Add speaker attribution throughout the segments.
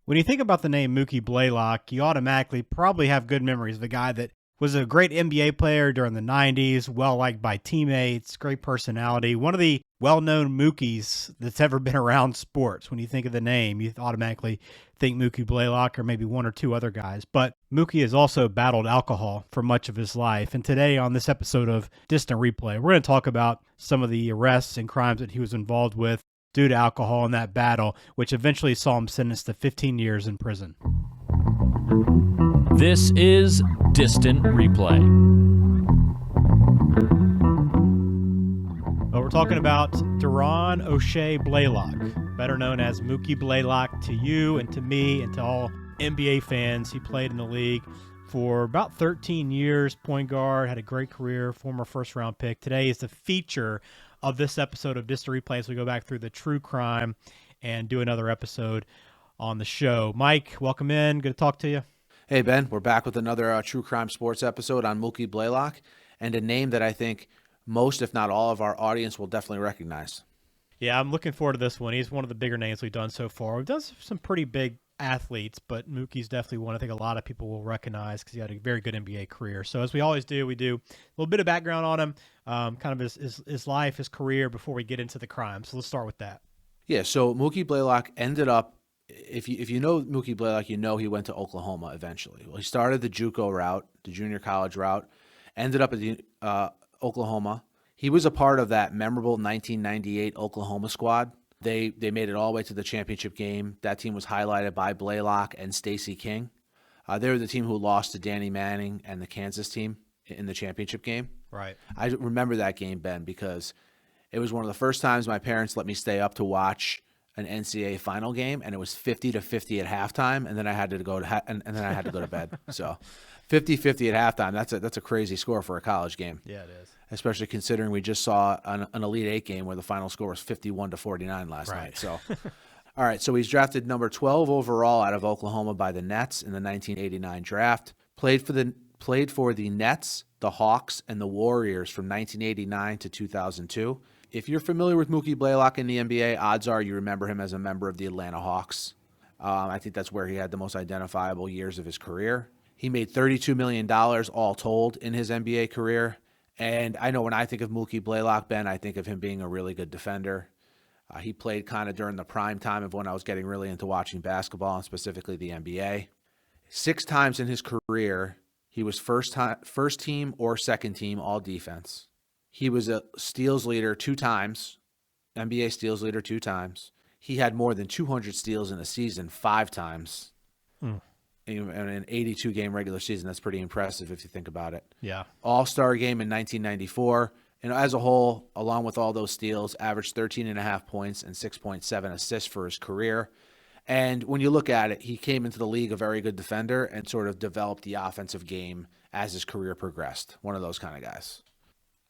Speaker 1: When you think about the name Mookie Blaylock, you automatically probably have good memories of a guy that was a great NBA player during the 90s, well-liked by teammates, great personality, one of the well-known Mookies that's ever been around sports. When you think of the name, you automatically think Mookie Blaylock or maybe one or two other guys. But Mookie has also battled alcohol for much of his life. And today on this episode of Distant Replay, we're going to talk about some of the arrests and crimes that he was involved with due to alcohol in that battle, which eventually saw him sentenced to 15 years in prison.
Speaker 2: This is Distant Replay.
Speaker 1: Well, we're talking about Deron O'Shea Blaylock, better known as Mookie Blaylock to you and to me and to all NBA fans. He played in the league for about 13 years, point guard, had a great career, former first-round pick. Today is the feature of this episode of Distant Replay as we go back through the true crime and do another episode on the show. Mike, welcome in. Good to talk to you.
Speaker 3: Hey, Ben. We're back with another true crime sports episode on Mookie Blaylock, and a name that I think most, if not all, of our audience will definitely recognize.
Speaker 1: Yeah, I'm looking forward to this one. He's one of the bigger names we've done so far. We've done some pretty big athletes, but Mookie's definitely one I think a lot of people will recognize because he had a very good NBA career. So as we always do, we do a little bit of background on him, kind of his life, his career before we get into the crime. So let's start with that.
Speaker 3: Yeah, so Mookie Blaylock ended up, if you know Mookie Blaylock, you know he went to Oklahoma eventually. Well, he started the JUCO route, the junior college route, ended up at Oklahoma. He was a part of that memorable 1998 Oklahoma squad. They made it all the way to the championship game. That team was highlighted by Blaylock and Stacey King. They were the team who lost to Danny Manning and the Kansas team in the championship game.
Speaker 1: Right.
Speaker 3: I remember that game, Ben, because it was one of the first times my parents let me stay up to watch an NCAA final game, and it was 50-50 at halftime, and then I had to go to bed. So 50-50 at halftime, that's a crazy score for a college game.
Speaker 1: Yeah, it is.
Speaker 3: Especially considering we just saw an Elite Eight game where the final score was 51-49 last night. So, all right, so he's drafted number 12 overall out of Oklahoma by the Nets in the 1989 draft. Played for the Nets, the Hawks, and the Warriors from 1989 to 2002. If you're familiar with Mookie Blaylock in the NBA, odds are you remember him as a member of the Atlanta Hawks. I think that's where he had the most identifiable years of his career. He made $32 million all told in his NBA career. And I know when I think of Mookie Blaylock, Ben, I think of him being a really good defender. He played kind of during the prime time of when I was getting really into watching basketball, and specifically the NBA. 6 times in his career, he was first team or second team all defense. He was a steals leader 2 times, NBA steals leader 2 times. He had more than 200 steals in a season 5 times. In an 82-game regular season. That's pretty impressive if you think about it.
Speaker 1: Yeah.
Speaker 3: All-Star game in 1994. And as a whole, along with all those steals, averaged 13.5 points and 6.7 assists for his career. And when you look at it, he came into the league a very good defender and sort of developed the offensive game as his career progressed. One of those kind of guys.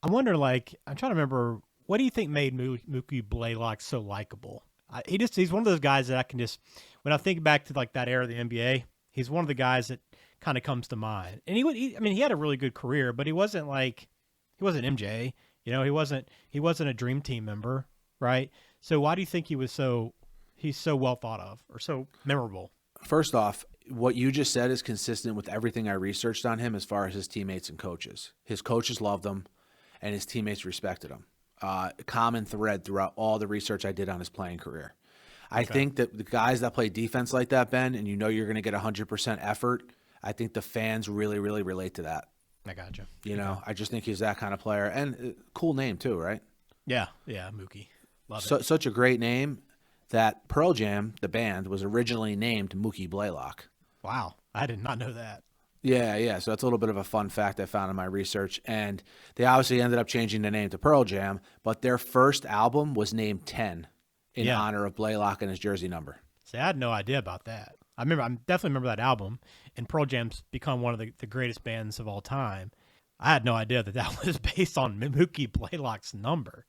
Speaker 1: I wonder, I'm trying to remember, what do you think made Mookie Blaylock so likable? He's one of those guys that I can just, when I think back to that era of the NBA, he's one of the guys that kind of comes to mind. And he had a really good career, but he wasn't MJ. You know, he wasn't a dream team member, right? So why do you think he's so well thought of or so memorable?
Speaker 3: First off, what you just said is consistent with everything I researched on him as far as his teammates and coaches. His coaches loved him, and his teammates respected him. Common thread throughout all the research I did on his playing career. I think that the guys that play defense like that, Ben, and you know you're going to get 100% effort, I think the fans really, really relate to that.
Speaker 1: I gotcha.
Speaker 3: You know, I just think he's that kind of player. And cool name too, right?
Speaker 1: Yeah, Mookie. Love it.
Speaker 3: Such a great name that Pearl Jam, the band, was originally named Mookie Blaylock.
Speaker 1: Wow, I did not know that.
Speaker 3: Yeah. So that's a little bit of a fun fact I found in my research. And they obviously ended up changing the name to Pearl Jam, but their first album was named 10. In honor of Blaylock and his jersey number.
Speaker 1: See, I had no idea about that. I definitely remember that album, and Pearl Jam's become one of the greatest bands of all time. I had no idea that was based on Mookie Blaylock's number.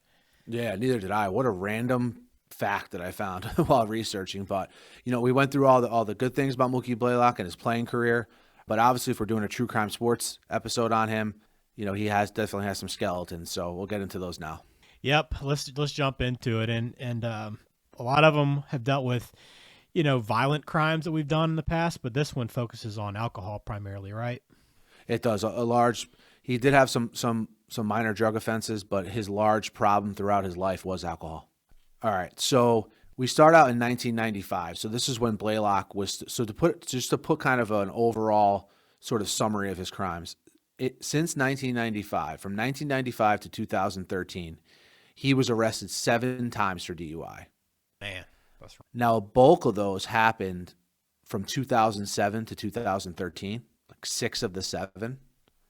Speaker 3: Yeah, neither did I. What a random fact that I found while researching. But, you know, we went through all the good things about Mookie Blaylock and his playing career. But obviously, if we're doing a true crime sports episode on him, you know, he definitely has some skeletons. So we'll get into those now.
Speaker 1: Yep, let's jump into it, and a lot of them have dealt with, violent crimes that we've done in the past, but this one focuses on alcohol primarily, right?
Speaker 3: It does. He did have some minor drug offenses, but his large problem throughout his life was alcohol. All right. So we start out in 1995. So this is when Blaylock was, to put kind of an overall sort of summary of his crimes. Since 1995, from 1995 to 2013, he was arrested 7 times for DUI.
Speaker 1: Man, that's right.
Speaker 3: Now, a bulk of those happened from 2007 to 2013. Like 6 of the 7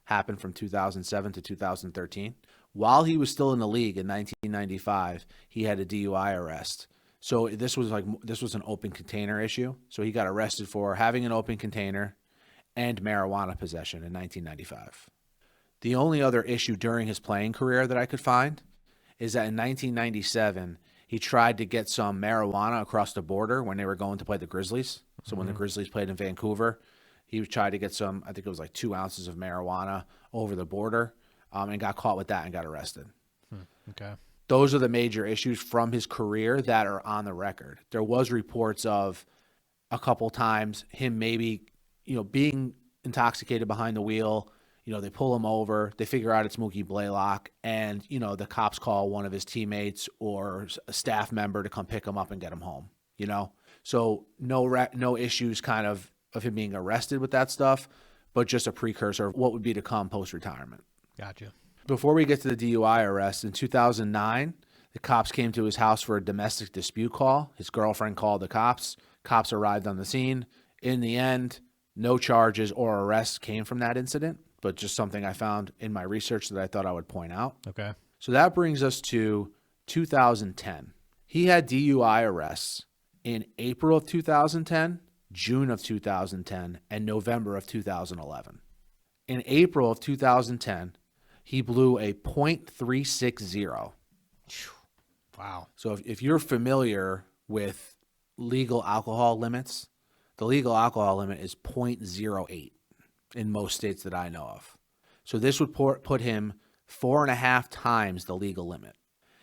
Speaker 3: happened from 2007 to 2013. While he was still in the league in 1995, he had a DUI arrest. So this was an open container issue. So he got arrested for having an open container and marijuana possession in 1995. The only other issue during his playing career that I could find is that in 1997, he tried to get some marijuana across the border when they were going to play the Grizzlies. So when the Grizzlies played in Vancouver, he tried to get some, I think it was like 2 ounces of marijuana over the border, and got caught with that and got arrested.
Speaker 1: Okay.
Speaker 3: Those are the major issues from his career that are on the record. There was reports of a couple times him maybe, being intoxicated behind the wheel. They pull him over, they figure out it's Mookie Blaylock, and, the cops call one of his teammates or a staff member to come pick him up and get him home, So no issues kind of him being arrested with that stuff, but just a precursor of what would be to come post-retirement.
Speaker 1: Gotcha.
Speaker 3: Before we get to the DUI arrest, in 2009, the cops came to his house for a domestic dispute call. His girlfriend called the cops. Cops arrived on the scene. In the end, no charges or arrests came from that incident, but just something I found in my research that I thought I would point out.
Speaker 1: Okay.
Speaker 3: So that brings us to 2010. He had DUI arrests in April of 2010, June of 2010, and November of 2011. In April of 2010, he blew a .360.
Speaker 1: Wow.
Speaker 3: So if you're familiar with legal alcohol limits, the legal alcohol limit is .08 in most states that I know of. So this would put him 4.5 times the legal limit.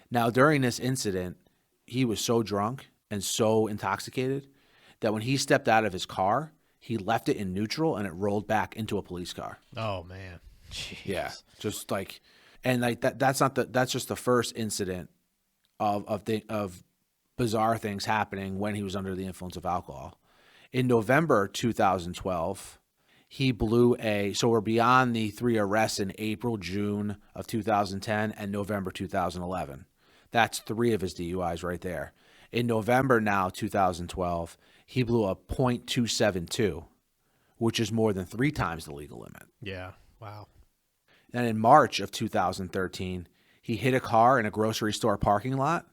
Speaker 3: Now, during this incident, he was so drunk and so intoxicated that when he stepped out of his car, he left it in neutral and it rolled back into a police car.
Speaker 1: Oh, man. Jeez.
Speaker 3: Yeah, just like, and like that's just the first incident of bizarre things happening when he was under the influence of alcohol. In November 2012, he blew so we're beyond the 3 arrests in April, June of 2010 and November 2011. That's 3 of his DUIs right there. In November now, 2012, he blew a .272, which is more than 3 times the legal limit.
Speaker 1: Yeah. Wow.
Speaker 3: Then in March of 2013, he hit a car in a grocery store parking lot.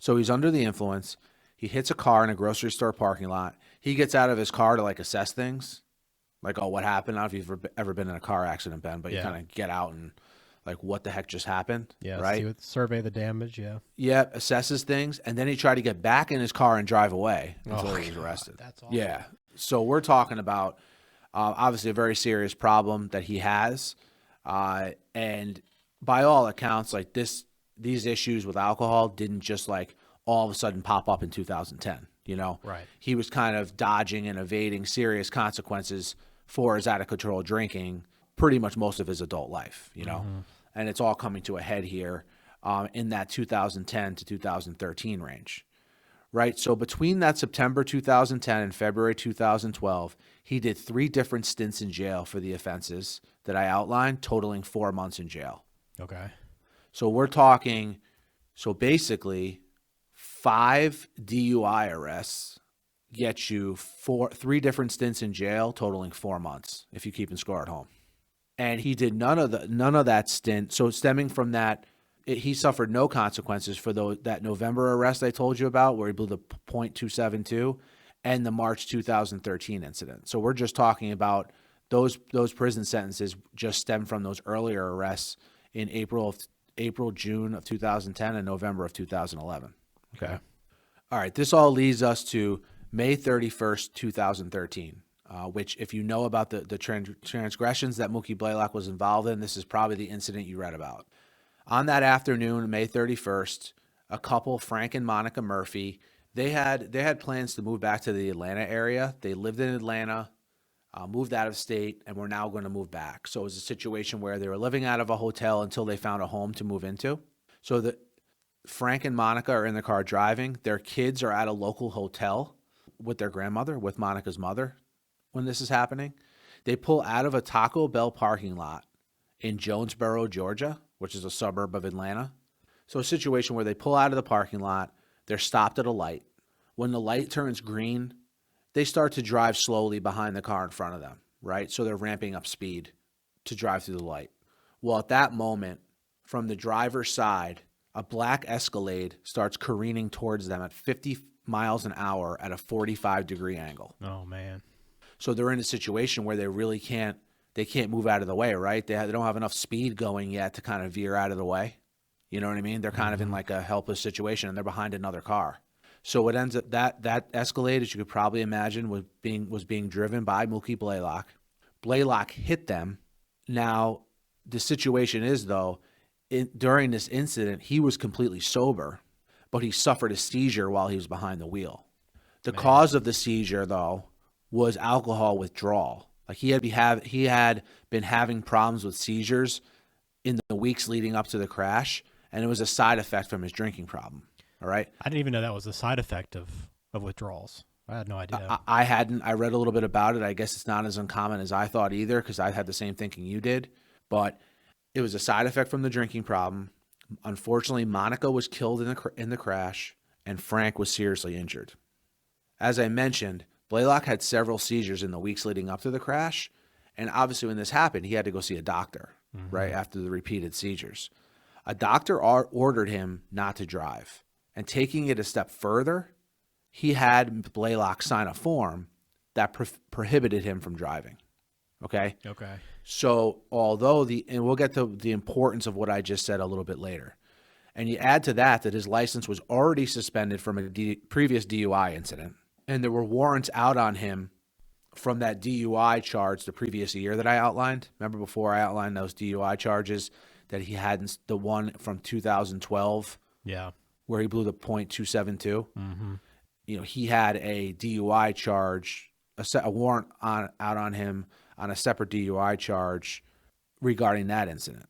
Speaker 3: So he's under the influence. He hits a car in a grocery store parking lot. He gets out of his car to assess things. Like, oh, what happened? I don't know if you've ever been in a car accident, Ben, but you kind of get out and what the heck just happened?
Speaker 1: Yeah.
Speaker 3: Right?
Speaker 1: Survey the damage. Yeah.
Speaker 3: Yeah. Assesses things. And then he tried to get back in his car and drive away until he was arrested.
Speaker 1: That's awesome.
Speaker 3: Yeah. So we're talking about obviously a very serious problem that he has. And by all accounts, these issues with alcohol didn't just all of a sudden pop up in 2010, Right. He was kind of dodging and evading serious consequences for his out of control drinking pretty much most of his adult life, and it's all coming to a head here in that 2010 to 2013 range. Right. So between that September 2010 and February 2012, he did 3 different stints in jail for the offenses that I outlined, totaling 4 months in jail.
Speaker 1: Okay.
Speaker 3: So we're talking, basically 5 DUI arrests get you 3 different stints in jail, totaling 4 months if you keep score at home. And he did none of that stint. So stemming from that, he suffered no consequences for that November arrest I told you about, where he blew the .272, and the March 2013 incident. So we're just talking about those prison sentences just stem from those earlier arrests in April, June of 2010 and November of 2011.
Speaker 1: Okay.
Speaker 3: All right. This all leads us to May 31st, 2013, which if you know about the transgressions that Mookie Blaylock was involved in, this is probably the incident you read about. On that afternoon, May 31st, a couple, Frank and Monica Murphy, They had plans to move back to the Atlanta area. They lived in Atlanta, moved out of state, and were now going to move back. So it was a situation where they were living out of a hotel until they found a home to move into. So Frank and Monica are in the car driving. Their kids are at a local hotel with their grandmother, with Monica's mother, when this is happening. They pull out of a Taco Bell parking lot in Jonesboro, Georgia, which is a suburb of Atlanta. So a situation where they pull out of the parking lot, they're stopped at a light. When the light turns green, they start to drive slowly behind the car in front of them, right? So they're ramping up speed to drive through the light. Well, at that moment, from the driver's side, a black Escalade starts careening towards them at 50 miles an hour at a 45-degree angle.
Speaker 1: Oh, man.
Speaker 3: So they're in a situation where they can't move out of the way, right? They don't have enough speed going yet to kind of veer out of the way. You know what I mean? They're kind of in like a helpless situation, and they're behind another car. So it ends up that Escalade, as you could probably imagine, was being driven by Mookie Blaylock. Blaylock hit them. Now, the situation is, though, during this incident, he was completely sober, but he suffered a seizure while he was behind the wheel. The cause of the seizure, though, was alcohol withdrawal. Like he had been having problems with seizures in the weeks leading up to the crash, and it was a side effect from his drinking problem. All right.
Speaker 1: I didn't even know that was a side effect of withdrawals. I had no idea.
Speaker 3: I hadn't. I read a little bit about it. I guess it's not as uncommon as I thought either, because I had the same thinking you did. But it was a side effect from the drinking problem. Unfortunately, Monica was killed in the crash, and Frank was seriously injured. As I mentioned, Blaylock had several seizures in the weeks leading up to the crash, and obviously when this happened, he had to go see a doctor, right, after the repeated seizures. A doctor ordered him not to drive, and taking it a step further, he had Blaylock sign a form that prohibited him from driving, okay?
Speaker 1: Okay.
Speaker 3: So although and we'll get to the importance of what I just said a little bit later, and you add to that his license was already suspended from a previous DUI incident, and there were warrants out on him from that DUI charge the previous year that I outlined. Remember before I outlined those DUI charges that he had, the one from 2012,
Speaker 1: Yeah.
Speaker 3: where he blew the .272.
Speaker 1: Mm-hmm.
Speaker 3: You know, he had a DUI charge, a warrant out on him on a separate DUI charge regarding that incident.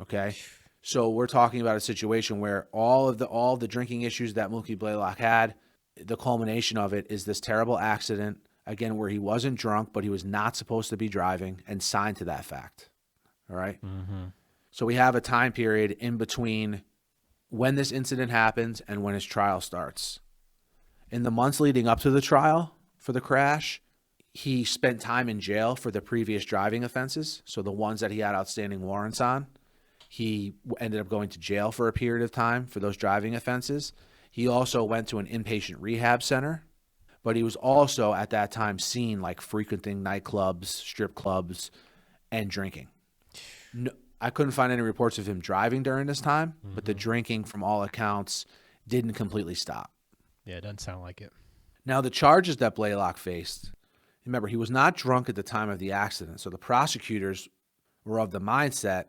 Speaker 3: Okay, so we're talking about a situation where all the drinking issues that Mookie Blaylock had, the culmination of it is this terrible accident, again, where he wasn't drunk, but he was not supposed to be driving, and signed to that fact. All right?
Speaker 1: Mm-hmm.
Speaker 3: So we have a time period in between when this incident happens and when his trial starts. In the months leading up to the trial for the crash, he spent time in jail for the previous driving offenses, so the ones that he had outstanding warrants on. He ended up going to jail for a period of time for those driving offenses. He also went to an inpatient rehab center, but he was also at that time seen like frequenting nightclubs, strip clubs, and drinking. No, I couldn't find any reports of him driving during this time, but the drinking, from all accounts, didn't completely stop.
Speaker 1: Yeah, it doesn't sound like it.
Speaker 3: Now, the charges that Blaylock faced, remember, he was not drunk at the time of the accident, so the prosecutors were of the mindset,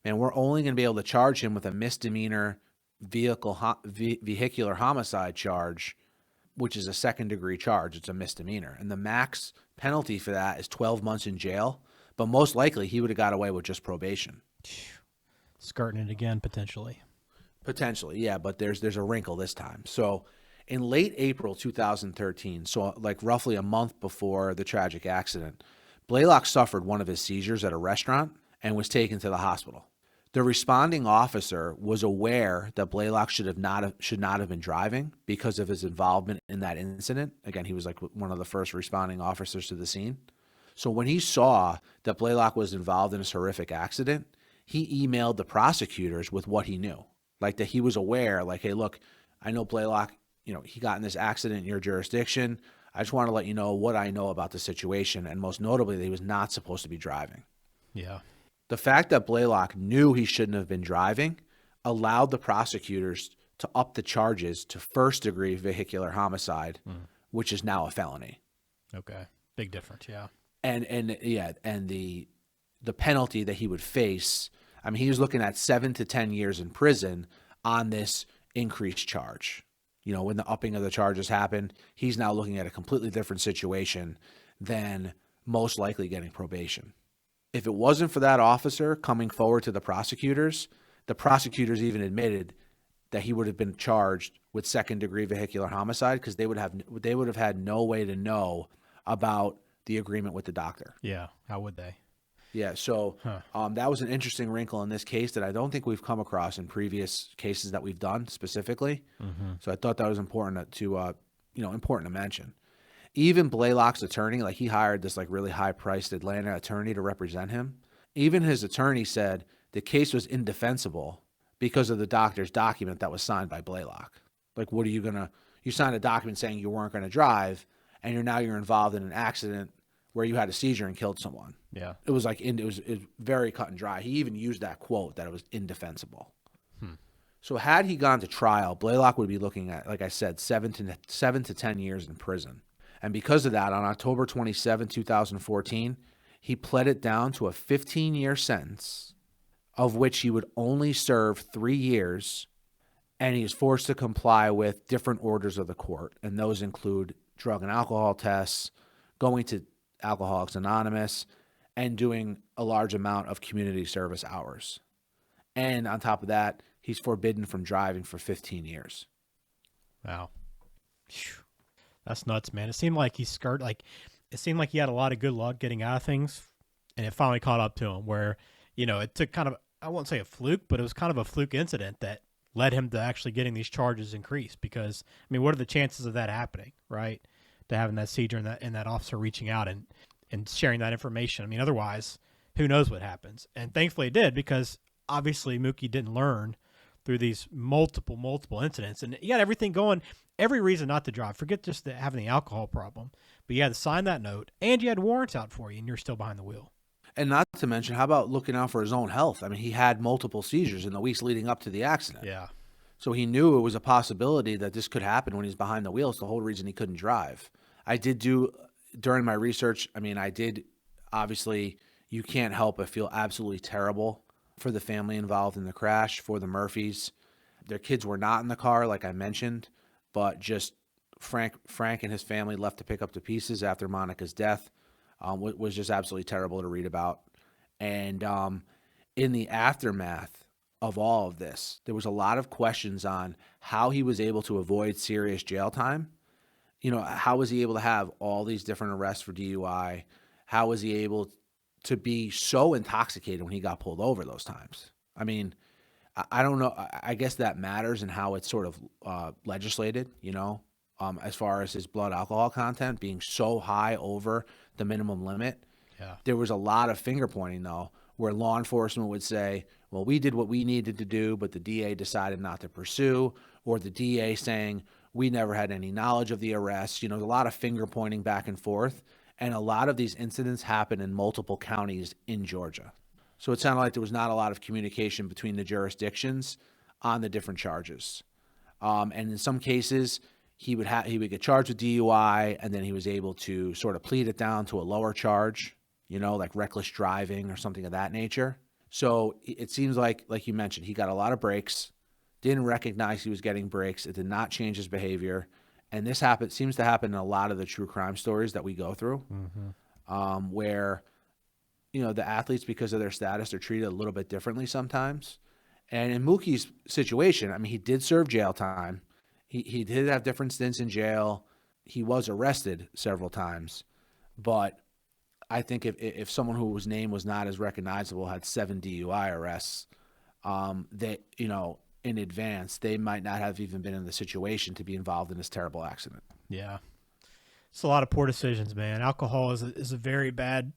Speaker 3: man, we're only going to be able to charge him with a misdemeanor vehicular homicide charge, which is a second-degree charge. It's a misdemeanor. And the max penalty for that is 12 months in jail, but most likely he would have got away with just probation.
Speaker 1: Skirting it again, potentially.
Speaker 3: Potentially, yeah, but there's a wrinkle this time. So in late April 2013, so like roughly a month before the tragic accident, Blaylock suffered one of his seizures at a restaurant and was taken to the hospital. The responding officer was aware that Blaylock should not have been driving because of his involvement in that incident. Again, he was like one of the first responding officers to the scene. So when he saw that Blaylock was involved in this horrific accident, he emailed the prosecutors with what he knew. Like that he was aware, like, hey, look, I know Blaylock, he got in this accident in your jurisdiction. I just want to let you know what I know about the situation, and most notably that he was not supposed to be driving.
Speaker 1: Yeah.
Speaker 3: The fact that Blaylock knew he shouldn't have been driving allowed the prosecutors to up the charges to first-degree vehicular homicide, which is now a felony.
Speaker 1: Okay. Big difference, yeah.
Speaker 3: And the penalty that he would face, I mean, he was looking at 7 to 10 years in prison on this increased charge. when the upping of the charges happened, he's now looking at a completely different situation than most likely getting probation. If it wasn't for that officer coming forward to the prosecutors even admitted that he would have been charged with second-degree vehicular homicide because they would have had no way to know about the agreement with the doctor.
Speaker 1: Yeah, how would they?
Speaker 3: Yeah, so that was an interesting wrinkle in this case that I don't think we've come across in previous cases that we've done specifically.
Speaker 1: Mm-hmm.
Speaker 3: So I thought that was important to mention. Even Blaylock's attorney, like he hired this like really high-priced Atlanta attorney to represent him. Even his attorney said the case was indefensible because of the doctor's document that was signed by Blaylock. Like, what are you you signed a document saying you weren't going to drive, and you're involved in an accident where you had a seizure and killed someone.
Speaker 1: Yeah.
Speaker 3: It was like, it was very cut and dry. He even used that quote that it was indefensible. So had he gone to trial, Blaylock would be looking at, like I said, 7 to 10 years in prison. And because of that, on October 27, 2014, he pled it down to a 15-year sentence, of which he would only serve 3 years, and he was forced to comply with different orders of the court. And those include drug and alcohol tests, going to Alcoholics Anonymous, and doing a large amount of community service hours. And on top of that, he's forbidden from driving for 15 years.
Speaker 1: Wow. That's nuts, man. It seemed like he had a lot of good luck getting out of things, and it finally caught up to him where, it took kind of, I won't say a fluke, but it was kind of a fluke incident that led him to actually getting these charges increased because, what are the chances of that happening, right? To having that seizure and that officer reaching out and sharing that information. Otherwise, who knows what happens? And thankfully it did, because obviously Mookie didn't learn through these multiple incidents. And you had everything going, every reason not to drive. Forget just having the alcohol problem, but you had to sign that note and you had warrants out for you and you're still behind the wheel.
Speaker 3: And not to mention, how about looking out for his own health? He had multiple seizures in the weeks leading up to the accident.
Speaker 1: Yeah.
Speaker 3: So he knew it was a possibility that this could happen when he's behind the wheel. It's the whole reason he couldn't drive. I did do, during my research, obviously, you can't help but feel absolutely terrible for the family involved in the crash, for the Murphys. Their kids were not in the car, like I mentioned, but just Frank and his family left to pick up the pieces after Monica's death. Was just absolutely terrible to read about. And in the aftermath of all of this, there was a lot of questions on how he was able to avoid serious jail time. How was he able to have all these different arrests for DUI? How was he able to be so intoxicated when he got pulled over those times? I don't know. I guess that matters in how it's sort of legislated, as far as his blood alcohol content being so high over the minimum limit.
Speaker 1: Yeah.
Speaker 3: There was a lot of finger pointing, though, where law enforcement would say, well, we did what we needed to do, but the DA decided not to pursue, or the DA saying, we never had any knowledge of the arrest. There's a lot of finger pointing back and forth, and a lot of these incidents happen in multiple counties in Georgia. So it sounded like there was not a lot of communication between the jurisdictions on the different charges. And in some cases, he would get charged with DUI, and then he was able to sort of plead it down to a lower charge, like reckless driving or something of that nature. So it seems like you mentioned, he got a lot of breaks, didn't recognize he was getting breaks. It did not change his behavior. And this seems to happen in a lot of the true crime stories that we go through, where, the athletes, because of their status, are treated a little bit differently sometimes. And in Mookie's situation, he did serve jail time. He did have different stints in jail. He was arrested several times. But I think if someone whose name was not as recognizable had 7 DUI arrests, in advance, they might not have even been in the situation to be involved in this terrible accident.
Speaker 1: Yeah. It's a lot of poor decisions, man. Alcohol is a very bad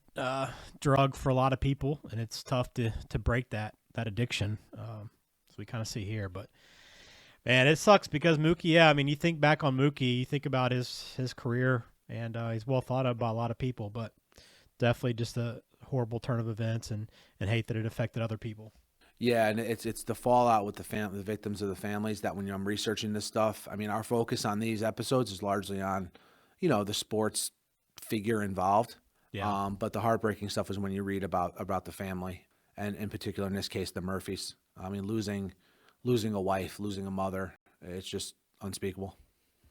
Speaker 1: drug for a lot of people, and it's tough to break that addiction. So we kind of see here, but man, it sucks because Mookie, you think back on Mookie, you think about his career, and he's well thought of by a lot of people, but definitely just a horrible turn of events and hate that it affected other people.
Speaker 3: Yeah, and it's the fallout with the victims of the families that when I'm researching this stuff, our focus on these episodes is largely on, the sports figure involved.
Speaker 1: Yeah.
Speaker 3: But the heartbreaking stuff is when you read about the family, and in particular, in this case, the Murphys. Losing a wife, losing a mother, it's just unspeakable.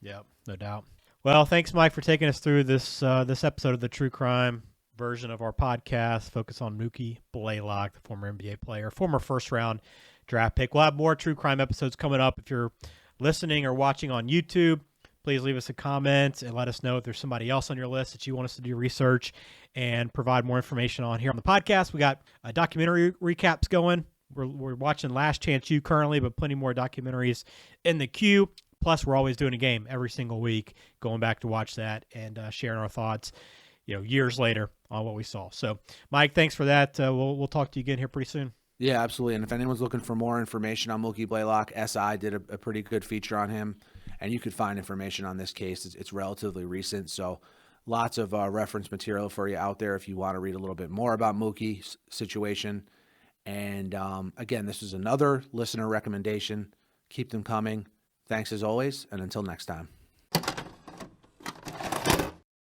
Speaker 1: Yep, no doubt. Well, thanks, Mike, for taking us through this episode of the True Crime version of our podcast. Focus on Mookie Blaylock, the former NBA player, former first-round draft pick. We'll have more True Crime episodes coming up. If you're listening or watching on YouTube, please leave us a comment and let us know if there's somebody else on your list that you want us to do research and provide more information on here on the podcast. We got documentary recaps going. We're watching Last Chance U currently, but plenty more documentaries in the queue. Plus, we're always doing a game every single week, going back to watch that and sharing our thoughts, years later on what we saw. So, Mike, thanks for that. We'll talk to you again here pretty soon.
Speaker 3: Yeah, absolutely. And if anyone's looking for more information on Mookie Blaylock, SI did a pretty good feature on him, and you could find information on this case. It's relatively recent, so lots of reference material for you out there if you want to read a little bit more about Mookie's situation. And again, this is another listener recommendation. Keep them coming. Thanks as always, and until next time.